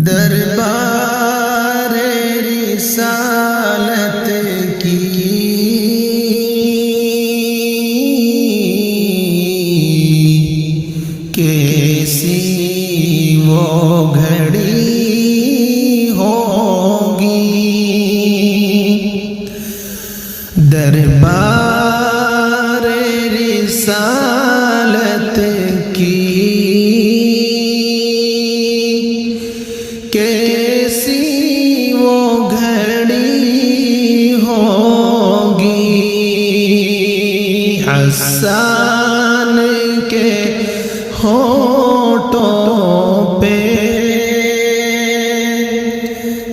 دربار رسالت کی کیسی وہ گھڑی ہوگی، دربار رسالت کی کیسی وہ گھڑی ہوگی، حسان کے ہونٹوں پہ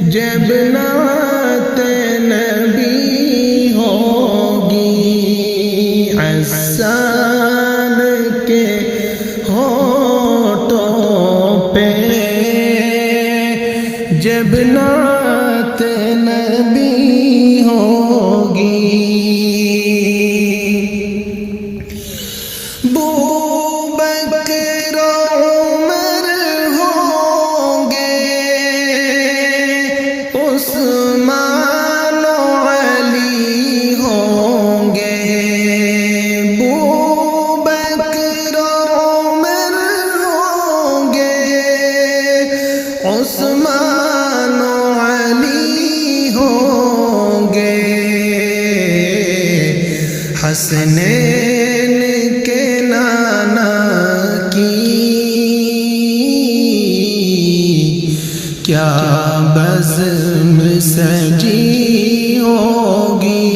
جب نعت نبی ہوگی، حسان کے ہونٹوں پہ جب نعت نبی ہوگی، بکر عمر ہوں گے، عثمان و علی ہوں گے، بکر عمر ہوں گے، عثمان و علی ہوں گے، حسنین کے نانا کی کیا بزم سجی ہوگی،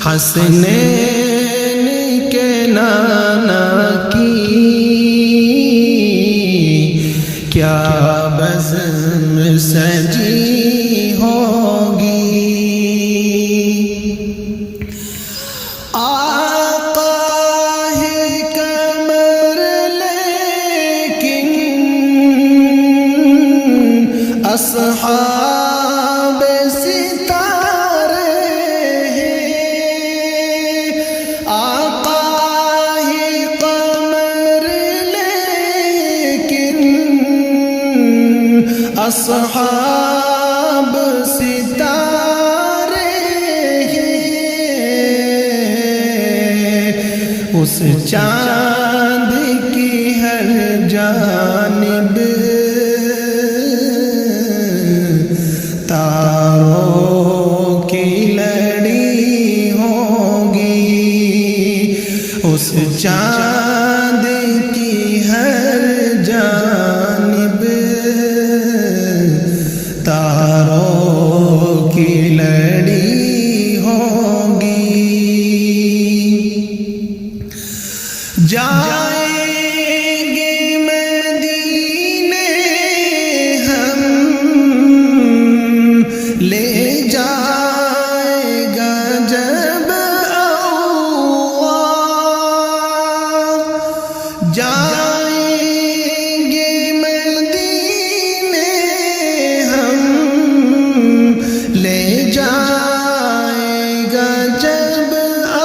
حسنین کے نانا کی کیا بزم سجی ہوگی، اصحاب ستارے ہیں، آقا ہی قمر لیکن اصحاب ستارے ہیں، اس چاند کی ہر جانب تاروں کی لڑی ہوگی، اس چاند کی ہر جانب تاروں کی لڑی ہوگی، جائیں گے مدینے ہم، لے جائے گا جب اللہ، جائیں گے مدینے ہم، لے جائے گا جب اللہ،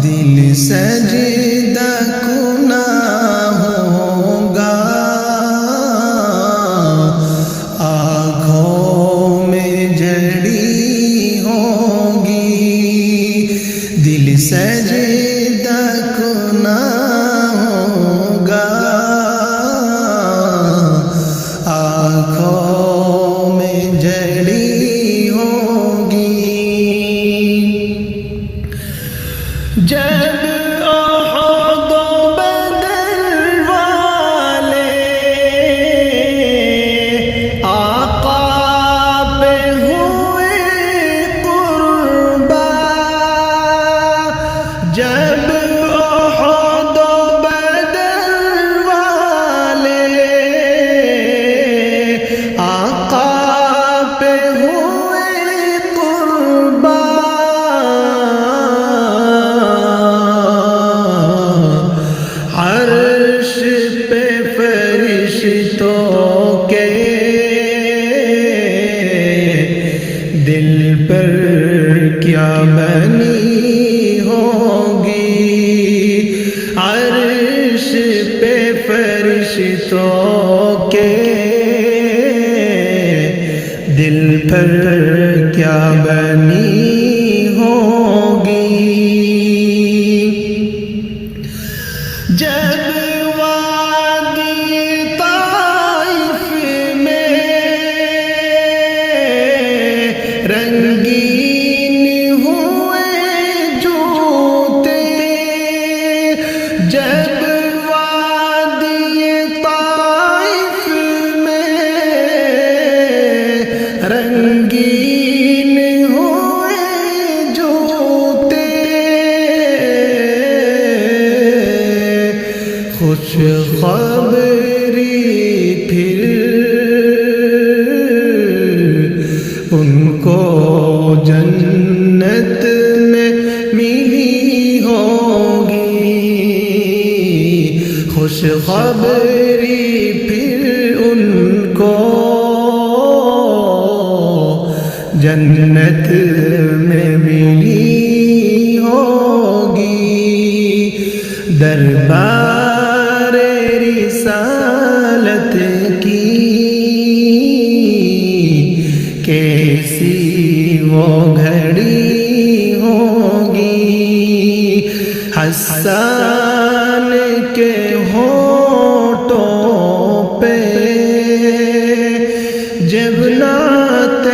دل سجدہ کنا ہوگا، آنکھوں میں جڑی ہوگی، دل سجدہ کنا ہوگا، آنکھوں میں جڑی ہوگی، جب احد و بدر والے آقا پہ ہوئے قربان، جب احد و بدر والے آقا پہ ہوئے قربان، عرش پہ فرشتوں کے دل پر کیا بنی ہوگی، عرش فرشتوں کے دل پر کیا بنی ہوگی جب وادی طائف میں رنگین ہوئے جوتے جب وادی طائف میں رنگین ہوئے جوتے خوش خبری پھر ان کو جنت میں ملی ہوگی خوش خبری پھر ان کو جنت میں ملی ہوگی دربار رسالت کی کیسی وہ گھڑی ہوگی حسان کے ہونٹوں پہ جب نعت